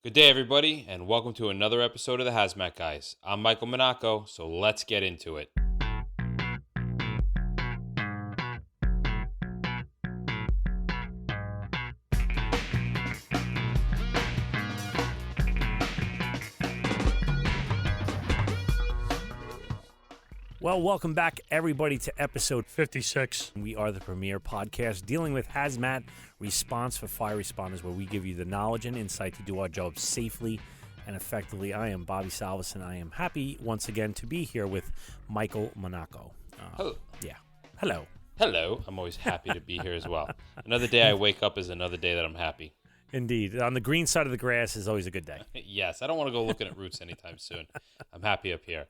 Good day, everybody, and welcome to another episode of the Hazmat Guys. I'm Michael Monaco, so let's get into it. Well, welcome back, everybody, to episode 56. We are the premier podcast dealing with hazmat response for fire responders, where we give you the knowledge and insight to do our job safely and effectively. I am Bobby Salvis, and I am happy once again to be here with Michael Monaco. Hello. Yeah. Hello. Hello. I'm always happy to be here as well. Another day I wake up is another day that I'm happy. Indeed. On the green side of the grass is always a good day. Yes, I don't want to go looking at roots anytime soon. I'm happy up here.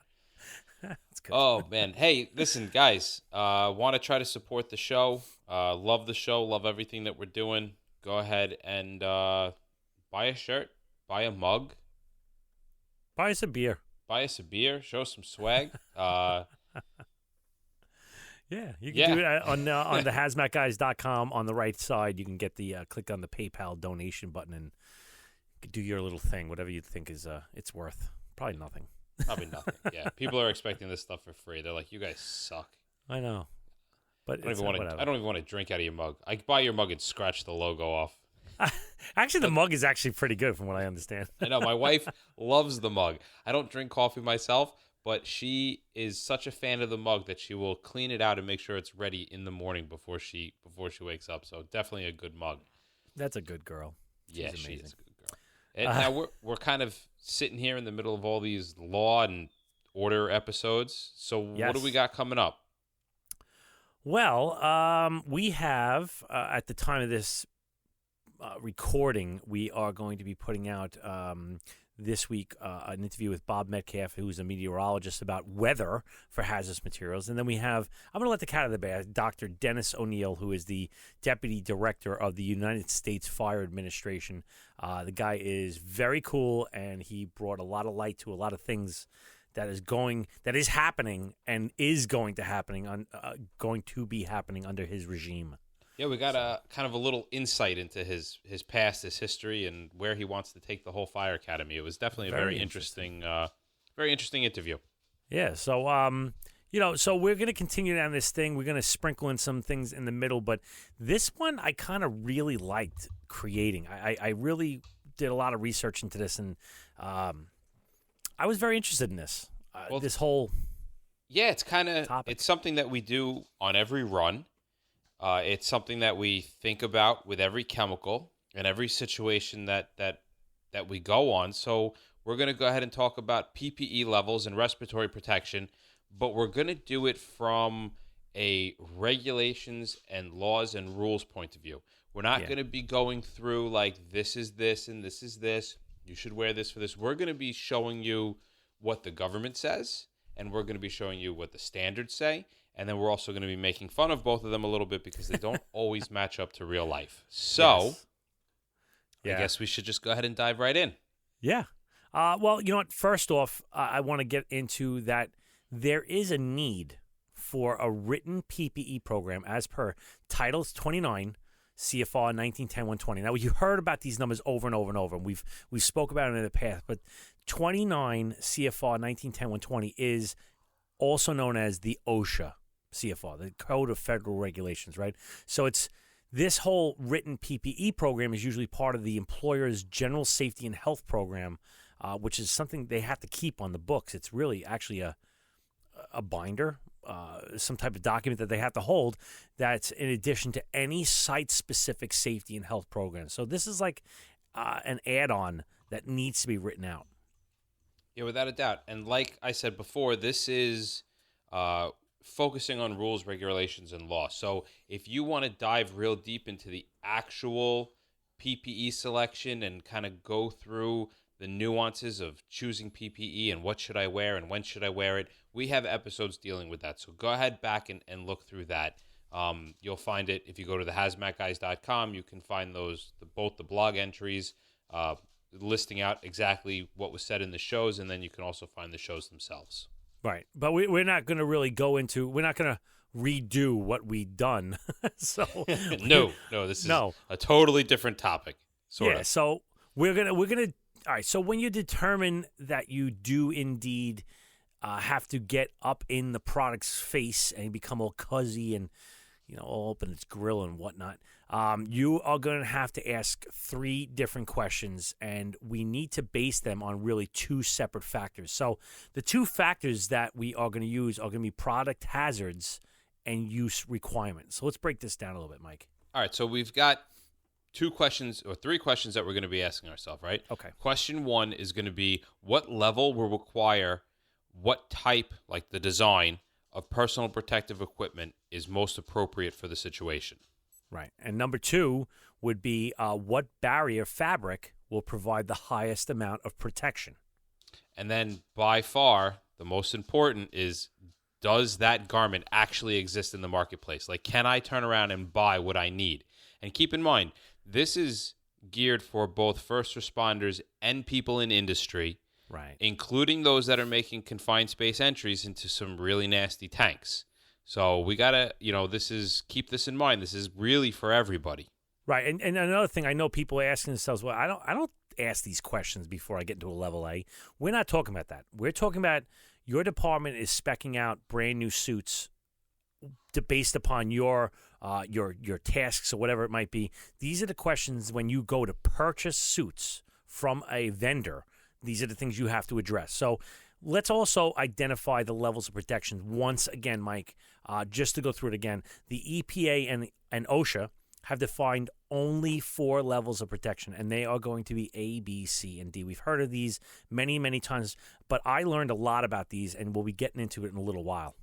That's good. Oh, man. Hey, listen, guys, want to try to support the show. Love the show. Love everything that we're doing. Go ahead and buy a shirt. Buy a mug. Buy us a beer. Buy us a beer. Show some swag. Yeah, you can do it on the hazmatguys.com. On the right side, you can get the click on the PayPal donation button and do your little thing, whatever you think is it's worth. Probably nothing. Probably nothing. Yeah, people are expecting this stuff for free. They're like, "You guys suck." I know, but I don't even want to drink out of your mug. I buy your mug and scratch the logo off. Actually, the mug is actually pretty good, from what I understand. I know my wife loves the mug. I don't drink coffee myself, but she is such a fan of the mug that she will clean it out and make sure it's ready in the morning before she wakes up. So definitely a good mug. That's a good girl. She's amazing. She is a good girl. And now we're kind of sitting here in the middle of all these law and order episodes. So Yes. What do we got coming up? Well, we have at the time of this recording, we are going to be putting out this week an interview with Bob Metcalf, who's a meteorologist, about weather for hazardous materials. And then we have, I'm going to let the cat out of the bag, Dr. Dennis O'Neill, who is the Deputy Director of the United States Fire Administration. The guy is very cool, and he brought a lot of light to a lot of things that is happening and is going to be happening under his regime. Yeah, we got a kind of a little insight into his past, his history, and where he wants to take the whole fire academy. It was definitely a very interesting interview. Yeah, so so we're going to continue down this thing. We're going to sprinkle in some things in the middle, but this one I kind of really liked creating. I really did a lot of research into this, and I was very interested in this. This whole it's something that we do on every run. It's something that we think about with every chemical and every situation that we go on. So we're going to go ahead and talk about PPE levels and respiratory protection, but we're going to do it from a regulations and laws and rules point of view. We're not going to be going through like this is this and this is this. You should wear this for this. We're going to be showing you what the government says, and we're going to be showing you what the standards say. And then we're also going to be making fun of both of them a little bit because they don't always match up to real life. So I guess we should just go ahead and dive right in. Yeah. Well, you know what? First off, I want to get into that there is a need for a written PPE program as per Title 29 CFR 1910-120. Now, you heard about these numbers over and over and over, and we've spoke about it in the past, but 29 CFR 1910-120 is also known as the OSHA CFR, the Code of Federal Regulations, right? So it's this whole written PPE program is usually part of the employer's general safety and health program, which is something they have to keep on the books. It's really actually a binder, some type of document that they have to hold that's in addition to any site-specific safety and health program. So this is like an add-on that needs to be written out. Yeah, without a doubt. And like I said before, this is focusing on rules, regulations, and law. So if you want to dive real deep into the actual PPE selection and kind of go through the nuances of choosing PPE and what should I wear and when should I wear it, we have episodes dealing with that. So go ahead back and look through that. You'll find it if you go to the hazmatguys.com. You can find both the blog entries listing out exactly what was said in the shows, and then you can also find the shows themselves. Right. But we're not going to really go into – we're not going to redo what we've done. So No, this is a totally different topic. Sort of. So we're gonna All right. So when you determine that you do indeed have to get up in the product's face and become all cuzzy and all open its grill and whatnot, you are going to have to ask 3 different questions, and we need to base them on really 2 separate factors. So the 2 factors that we are going to use are going to be product hazards and use requirements. So let's break this down a little bit, Mike. All right, so we've got 2 questions or 3 questions that we're going to be asking ourselves, right? Okay. Question 1 is going to be what level will require what type, like the design, of personal protective equipment is most appropriate for the situation. Right. And number 2 would be what barrier fabric will provide the highest amount of protection. And then by far, the most important is, does that garment actually exist in the marketplace? Like, can I turn around and buy what I need? And keep in mind, this is geared for both first responders and people in industry, right, including those that are making confined space entries into some really nasty tanks. So we got to, keep this in mind. This is really for everybody. Right. And another thing, I know people are asking themselves, well, I don't ask these questions before I get into a level A. We're not talking about that. We're talking about your department is speccing out brand new suits based upon your tasks or whatever it might be. These are the questions when you go to purchase suits from a vendor. These are the things you have to address. So let's also identify the levels of protection once again, Mike. Just to go through it again, the EPA and OSHA have defined only 4 levels of protection, and they are going to be A, B, C, and D. We've heard of these many, many times, but I learned a lot about these, and we'll be getting into it in a little while.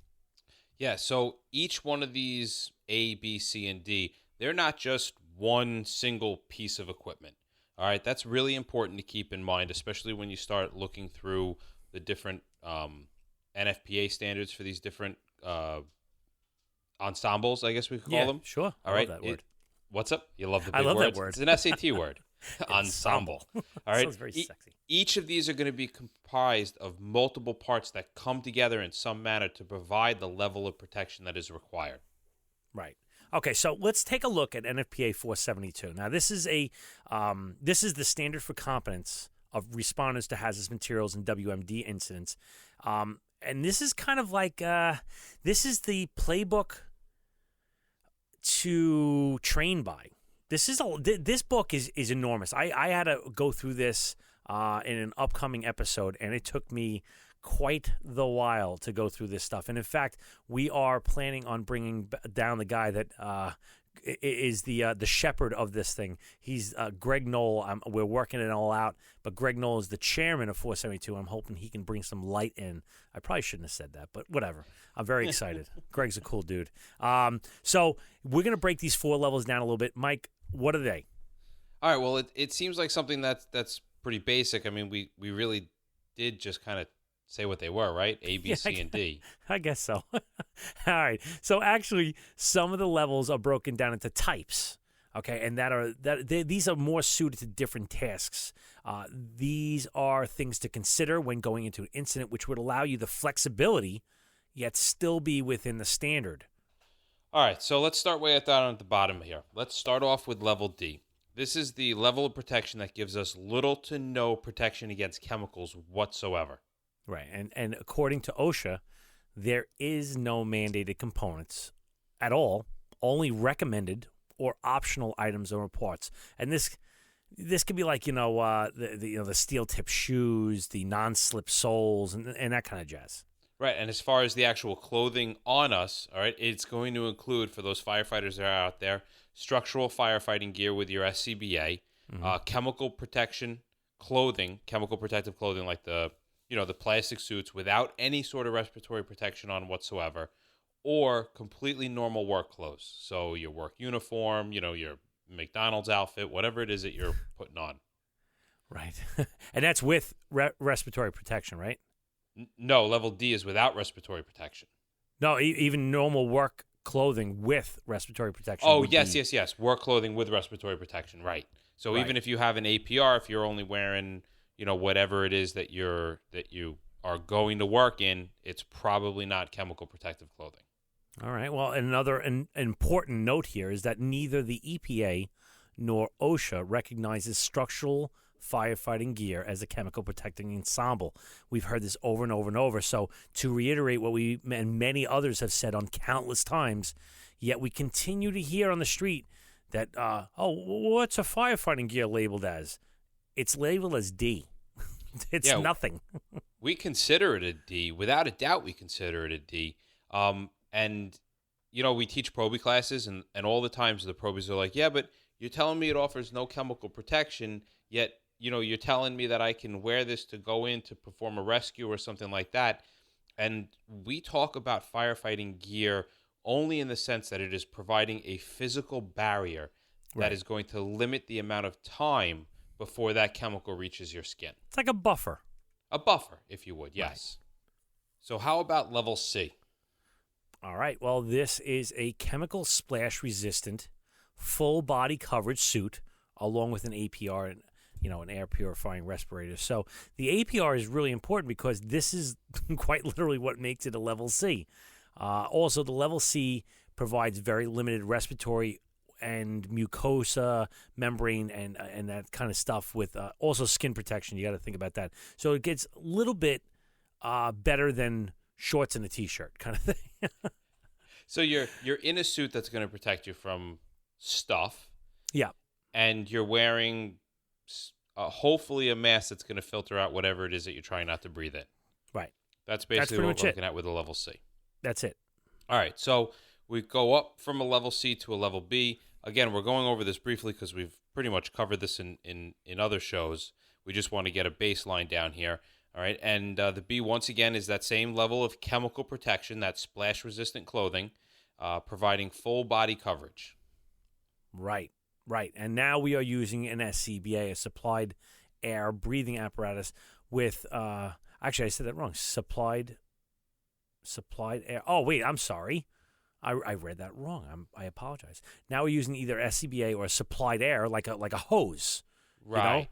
Yeah, so each one of these A, B, C, and D, they're not just one single piece of equipment. All right, that's really important to keep in mind, especially when you start looking through the different NFPA standards for these different ensembles, I guess we could call them. Sure. All right. Love that word. What's up? You love the big I love words? that word. It's an SAT word. Ensemble. All right. Sounds very sexy. Each of these are going to be comprised of multiple parts that come together in some manner to provide the level of protection that is required. Right. Okay, so let's take a look at NFPA 472. Now, this is the standard for competence of responders to hazardous materials and WMD incidents, and this is kind of like this is the playbook to train by. This book is enormous. I had to go through this in an upcoming episode, and it took me quite the while to go through this stuff. And in fact, we are planning on bringing down the guy that is the shepherd of this thing. He's Greg Knoll. We're working it all out, but Greg Knoll is the chairman of 472. I'm hoping he can bring some light in. I probably shouldn't have said that, but whatever. I'm very excited. Greg's a cool dude. So we're going to break these 4 levels down a little bit. Mike, what are they? All right, well, it seems like something that's pretty basic. I mean, we really did just kind of say what they were, right? A, B, C, and D. I guess so. All right. So actually, some of the levels are broken down into types. Okay, and these are more suited to different tasks. These are things to consider when going into an incident, which would allow you the flexibility, yet still be within the standard. All right, so let's start way down at the bottom here. Let's start off with level D. This is the level of protection that gives us little to no protection against chemicals whatsoever. Right, and according to OSHA, there is no mandated components at all, only recommended or optional items or parts. And this could be like the steel tip shoes, the non-slip soles, and that kind of jazz. Right, and as far as the actual clothing on us, all right, it's going to include, for those firefighters that are out there, structural firefighting gear with your SCBA, chemical protection clothing, chemical protective clothing like the plastic suits without any sort of respiratory protection on whatsoever, or completely normal work clothes. So your work uniform, your McDonald's outfit, whatever it is that you're putting on. Right. And that's with respiratory protection, right? No, level D is without respiratory protection. No, even normal work clothing with respiratory protection. Oh, yes. Work clothing with respiratory protection, right. So right. Even if you have an APR, if you're only wearing whatever it is that you are going to work in, it's probably not chemical protective clothing. All right. Well, another important note here is that neither the EPA nor OSHA recognizes structural firefighting gear as a chemical protecting ensemble. We've heard this over and over and over. So to reiterate what we and many others have said on countless times, yet we continue to hear on the street that, what's a firefighting gear labeled as? It's labeled as D. It's nothing. We consider it a D. Without a doubt, we consider it a D. And, we teach probie classes, and all the times the probies are like, yeah, but you're telling me it offers no chemical protection, yet, you're telling me that I can wear this to go in to perform a rescue or something like that. And we talk about firefighting gear only in the sense that it is providing a physical barrier that is going to limit the amount of time before that chemical reaches your skin. It's like a buffer. A buffer, if you would, yes. Right. So how about level C? All right. Well, this is a chemical splash-resistant, full-body coverage suit, along with an APR and an air purifying respirator. So the APR is really important because this is quite literally what makes it a level C. Also, the level C provides very limited respiratory and mucosa membrane and that kind of stuff with also skin protection. You got to think about that. So it gets a little bit better than shorts and a T-shirt kind of thing. So you're in a suit that's going to protect you from stuff. Yeah. And you're wearing hopefully a mask that's going to filter out whatever it is that you're trying not to breathe in. Right. That's basically what we're looking at with a level C. That's it. All right. So we go up from a level C to a level B. Again, we're going over this briefly because we've pretty much covered this in other shows. We just want to get a baseline down here. All right. And the B, once again, is that same level of chemical protection, that splash-resistant clothing, providing full body coverage. Right. And now we are using an SCBA, a supplied air breathing apparatus with, actually, I said that wrong. Supplied air. Oh, wait, I'm sorry. I read that wrong. I apologize. Now we're using either SCBA or supplied air, like a hose. Right.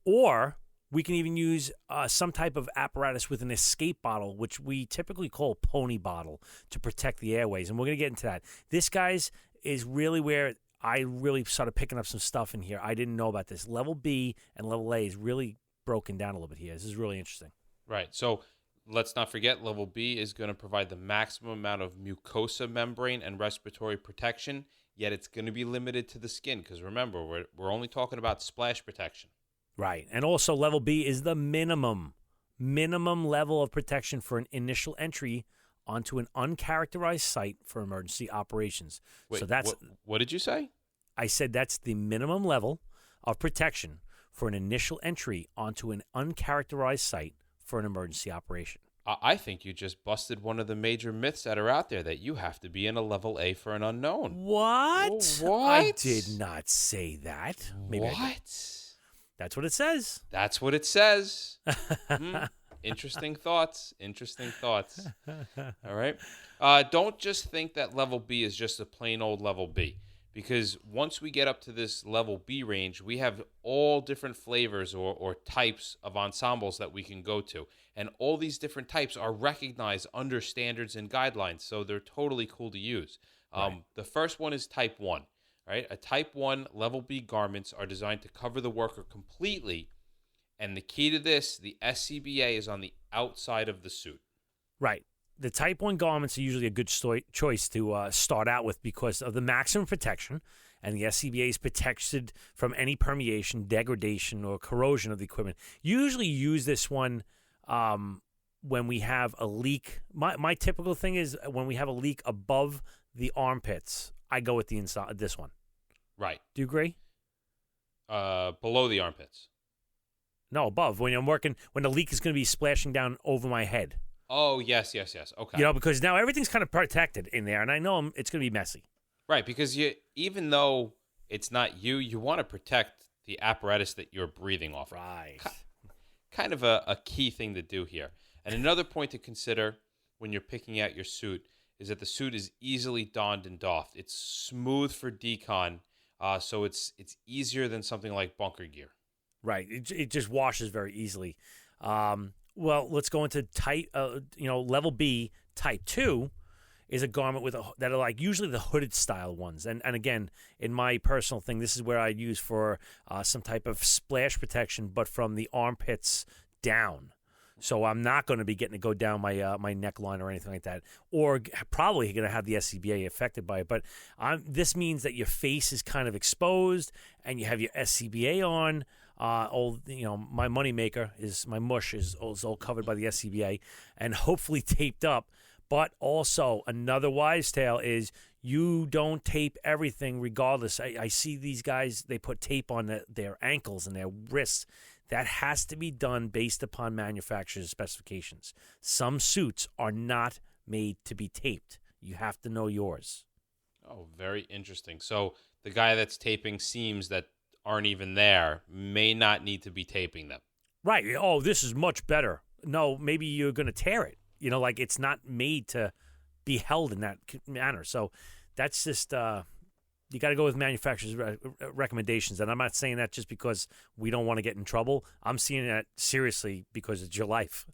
Or we can even use some type of apparatus with an escape bottle, which we typically call a pony bottle, to protect the airways. And we're going to get into that. This, guys, is really where I really started picking up some stuff in here. I didn't know about this. Level B and level A is really broken down a little bit here. This is really interesting. Right. So let's not forget, level B is going to provide the maximum amount of mucosa membrane and respiratory protection, yet it's going to be limited to the skin because, remember, we're only talking about splash protection. Right. And also level B is the minimum level of protection for an initial entry onto an uncharacterized site for emergency operations. Wait, so that's what did you say? I said that's the minimum level of protection for an initial entry onto an uncharacterized site for an emergency operation. I think you just busted one of the major myths that are out there, that you have to be in a level A for an unknown. What? What? I did not say that. Maybe what? That's what it says. That's what it says. Interesting thoughts. All right. Don't just think that level B is just a plain old level B, because once we get up to this level B range, we have all different flavors or types of ensembles that we can go to. And all these different types are recognized under standards and guidelines, so they're totally cool to use. Right. The first one is type 1. Right? A type 1 level B garments are designed to cover the worker completely. And the key to this, the SCBA is on the outside of the suit. Right. The type 1 garments are usually a good choice to start out with because of the maximum protection, and the SCBA is protected from any permeation, degradation, or corrosion of the equipment. Usually use this one when we have a leak. My typical thing is when we have a leak above the armpits, I go with this one. Right. Do you agree? Below the armpits. No, above. When I'm working, when the leak is going to be splashing down over my head. Oh, yes. Okay. Because now everything's kind of protected in there, and I know it's going to be messy. Right, because even though it's not you want to protect the apparatus that you're breathing off of. Right. Kind of a key thing to do here. And another point to consider when you're picking out your suit is that the suit is easily donned and doffed. It's smooth for decon, so it's easier than something like bunker gear. Right. It just washes very easily. Well, let's go into type, level B, type 2. is a garment that are like usually the hooded style ones. And again, in my personal thing, this is where I use for some type of splash protection, but from the armpits down. So I'm not going to be getting to go down my my neckline or anything like that, or probably going to have the SCBA affected by it. But this means that your face is kind of exposed, and you have your SCBA on. My moneymaker is my mush is all covered by the SCBA, and hopefully taped up. But also another wise tale is you don't tape everything regardless. I see these guys, they put tape on their ankles and their wrists. That has to be done based upon manufacturer's specifications. Some suits are not made to be taped. You have to know yours. Oh, very interesting. So the guy that's taping seams that aren't even there may not need to be taping them. Right. Oh, this is much better. No, maybe you're going to tear it. Like it's not made to be held in that manner. So that's just... you got to go with manufacturer's recommendations. And I'm not saying that just because we don't want to get in trouble. I'm seeing that seriously because it's your life.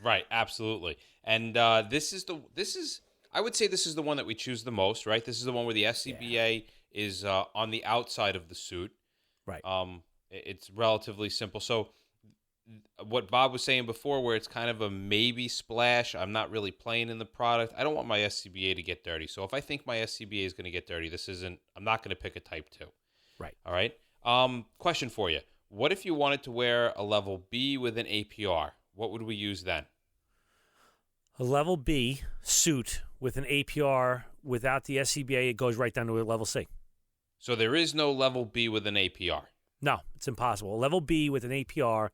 Right, absolutely. And this is I would say this is the one that we choose the most, right? This is the one where the SCBA is on the outside of the suit. Right. It's relatively simple. So what Bob was saying before, where it's kind of a maybe splash, I'm not really playing in the product. I don't want my SCBA to get dirty. So if I think my SCBA is going to get dirty, I'm not going to pick a type 2. Right. All right. Question for you. What if you wanted to wear a level B with an APR? What would we use then? A level B suit with an APR without the SCBA, it goes right down to a level C. So there is no level B with an APR? No, it's impossible. A level B with an APR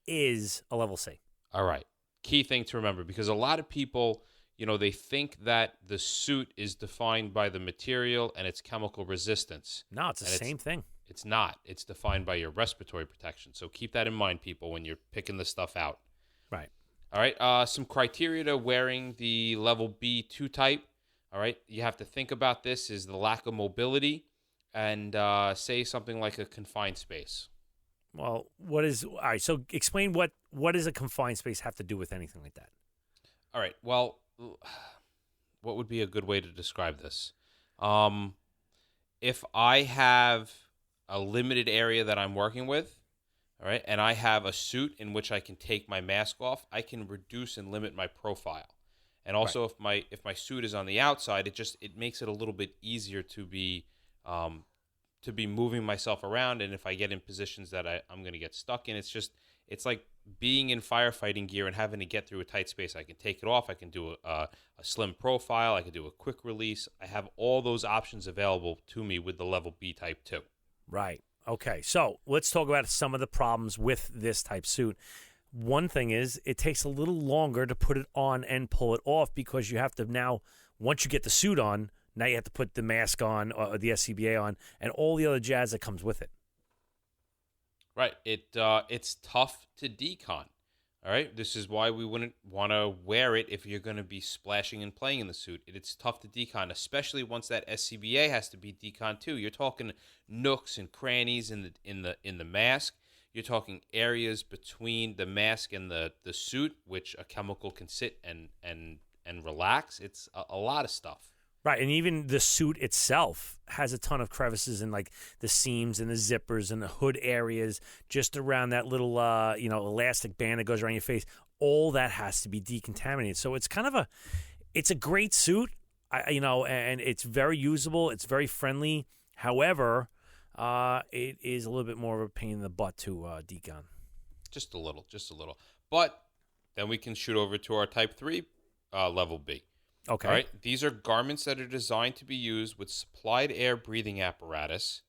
is a level C. All right. Key thing to remember, because a lot of people, they think that the suit is defined by the material and its chemical resistance. No, it's the same thing. It's not. It's defined by your respiratory protection. So keep that in mind, people, when you're picking this stuff out. Right. All right. Some criteria to wearing the level B2 type. All right. You have to think about this is the lack of mobility and say something like a confined space. Well, all right, so explain what does a confined space have to do with anything like that? All right, well, what would be a good way to describe this? If I have a limited area that I'm working with, all right, and I have a suit in which I can take my mask off, I can reduce and limit my profile. And also right. if my suit is on the outside, it makes it a little bit easier to be moving myself around, and if I get in positions that I'm going to get stuck in, it's like being in firefighting gear and having to get through a tight space. I can take it off. I can do a slim profile. I can do a quick release. I have all those options available to me with the level B type 2. Right. Okay. So let's talk about some of the problems with this type suit. One thing is it takes a little longer to put it on and pull it off because you have to now, once you get the suit on, now you have to put the mask on or the SCBA on and all the other jazz that comes with it. Right. It's tough to decon. All right. This is why we wouldn't want to wear it if you're going to be splashing and playing in the suit. It's tough to decon, especially once that SCBA has to be decon too. You're talking nooks and crannies in the mask. You're talking areas between the mask and the suit, which a chemical can sit and relax. It's a lot of stuff. Right, and even the suit itself has a ton of crevices and like the seams and the zippers and the hood areas just around that little elastic band that goes around your face. All that has to be decontaminated. So it's kind of it's a great suit, and it's very usable. It's very friendly. However, it is a little bit more of a pain in the butt to decon. Just a little. But then we can shoot over to our Type 3 level B. Okay. All right. These are garments that are designed to be used with supplied air breathing apparatus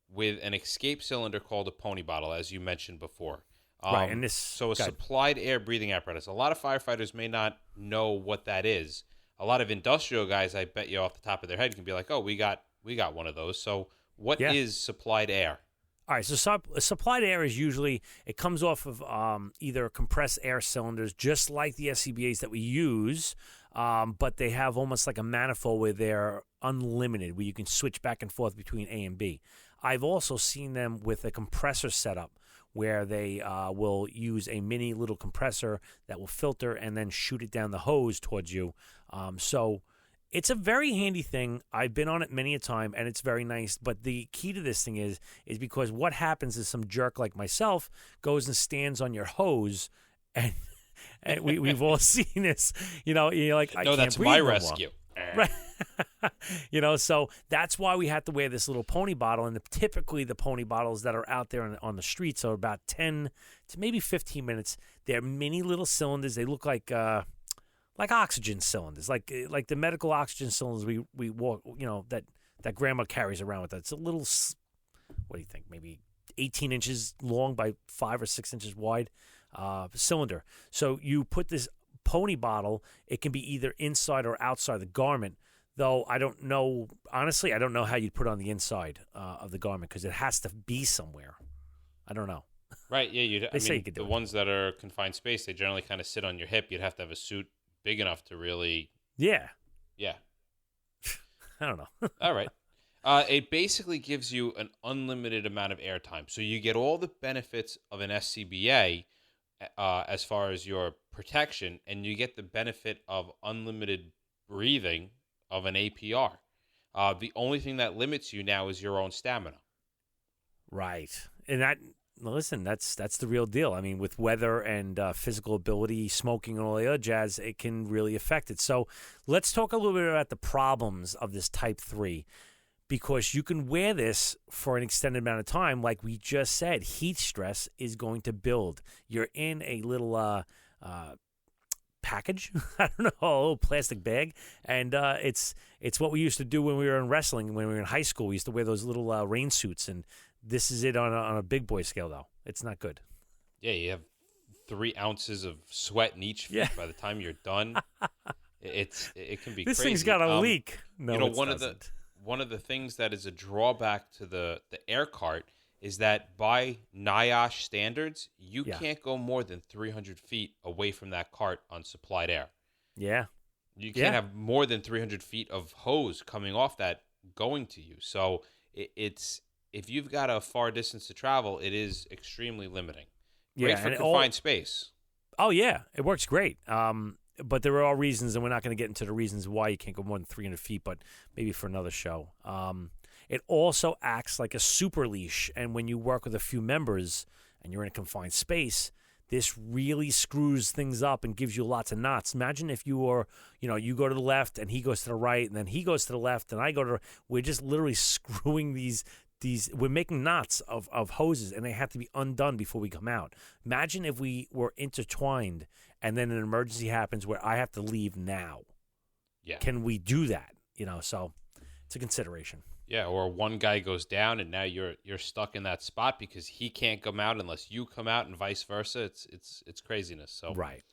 with an escape cylinder called a pony bottle, as you mentioned before. Right. And supplied air breathing apparatus. A lot of firefighters may not know what that is. A lot of industrial guys, I bet you off the top of their head, can be like, "Oh, we got one of those." So, what is supplied air? All right, so supplied air is usually, it comes off of either compressed air cylinders, just like the SCBAs that we use, but they have almost like a manifold where they're unlimited, where you can switch back and forth between A and B. I've also seen them with a compressor setup where they will use a mini little compressor that will filter and then shoot it down the hose towards you. So It's a very handy thing. I've been on it many a time, and it's very nice. But the key to this thing is because what happens is some jerk like myself goes and stands on your hose, and we've all seen this. You're like, I can't that's breathe my no more. rescue. Right. So that's why we have to wear this little pony bottle. And typically the pony bottles that are out there on the streets are about 10 to maybe 15 minutes. They're mini little cylinders. They look like oxygen cylinders, like the medical oxygen cylinders we walk, that grandma carries around with us. It's a little, what do you think, maybe 18 inches long by 5 or 6 inches wide cylinder. So you put this pony bottle, it can be either inside or outside the garment, though I don't know, honestly, I don't know how you'd put it on the inside of the garment because it has to be somewhere. I don't know. Right, yeah. They say you could do the it. ones that are confined space, they generally kind of sit on your hip. You'd have to have a suit big enough to really... Yeah. I don't know. All right. It basically gives you an unlimited amount of airtime. So you get all the benefits of an SCBA as far as your protection, and you get the benefit of unlimited breathing of an APR. The only thing that limits you now is your own stamina. Right. And listen, that's the real deal. I mean, with weather and physical ability, smoking, and all the other jazz, it can really affect it. So let's talk a little bit about the problems of this Type 3, because you can wear this for an extended amount of time. Like we just said, heat stress is going to build. You're in a little package, I don't know, a little plastic bag, and it's what we used to do when we were in wrestling. When we were in high school, we used to wear those little rain suits, and this is it on a big boy scale, though. It's not good. Yeah, you have 3 ounces of sweat in each feet by the time you're done. It can be this crazy. Thing's got a leak. No, it doesn't. One of the things that is a drawback to the air cart is that by NIOSH standards, you can't go more than 300 feet away from that cart on supplied air. Yeah. You can't have more than 300 feet of hose coming off that going to you. So it's if you've got a far distance to travel, it is extremely limiting. Great for confined space. Oh, yeah. It works great. But there are all reasons, and we're not going to get into the reasons why you can't go more than 300 feet, but maybe for another show. It also acts like a super leash, and when you work with a few members and you're in a confined space, this really screws things up and gives you lots of knots. Imagine if you were, you go to the left and he goes to the right, and then he goes to the left and I go to the right. We're just literally screwing these we're making knots of hoses, and they have to be undone before we come out. Imagine if we were intertwined and then an emergency happens where I have to leave now. Yeah. Can we do that? So it's a consideration. Yeah, or one guy goes down and now you're stuck in that spot because he can't come out unless you come out, and vice versa. It's craziness. So right.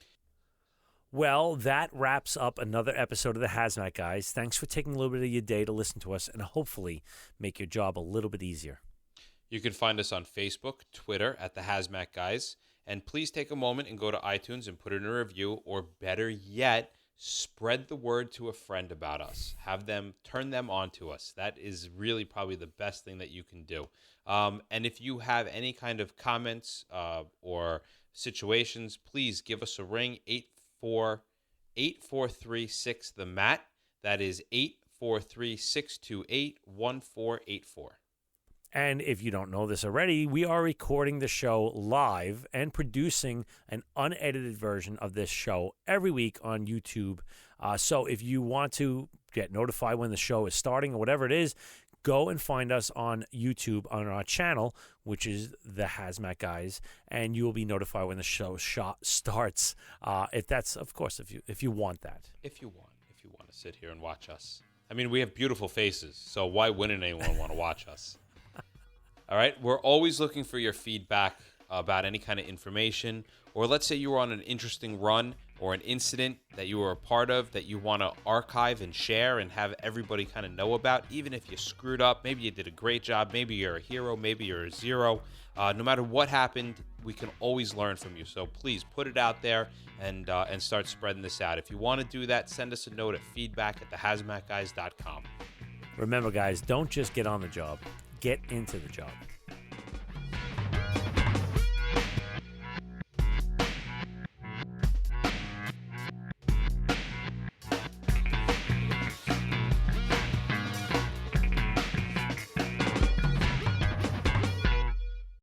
Well, that wraps up another episode of the Hazmat Guys. Thanks for taking a little bit of your day to listen to us and hopefully make your job a little bit easier. You can find us on Facebook, Twitter at the Hazmat Guys, and please take a moment and go to iTunes and put in a review, or better yet, spread the word to a friend about us. Have them turn them on to us. That is really probably the best thing that you can do. And if you have any kind of comments or situations, please give us a ring, 843-6 the MAT. That is 843-628-1484. And if you don't know this already, we are recording the show live and producing an unedited version of this show every week on YouTube. So if you want to get notified when the show is starting or whatever it is, go and find us on YouTube on our channel, which is the Hazmat Guys, and you will be notified when the show starts. If that's, of course, if you want that. If you want to sit here and watch us. I mean, we have beautiful faces, so why wouldn't anyone want to watch us? All right, we're always looking for your feedback about any kind of information, or let's say you were on an interesting run or an incident that you were a part of that you want to archive and share and have everybody kind of know about, even if you screwed up. Maybe you did a great job. Maybe you're a hero. Maybe you're a zero. No matter what happened, we can always learn from you. So please put it out there and start spreading this out. If you want to do that, send us a note at feedback@thehazmatguys.com. Remember, guys, don't just get on the job. Get into the job.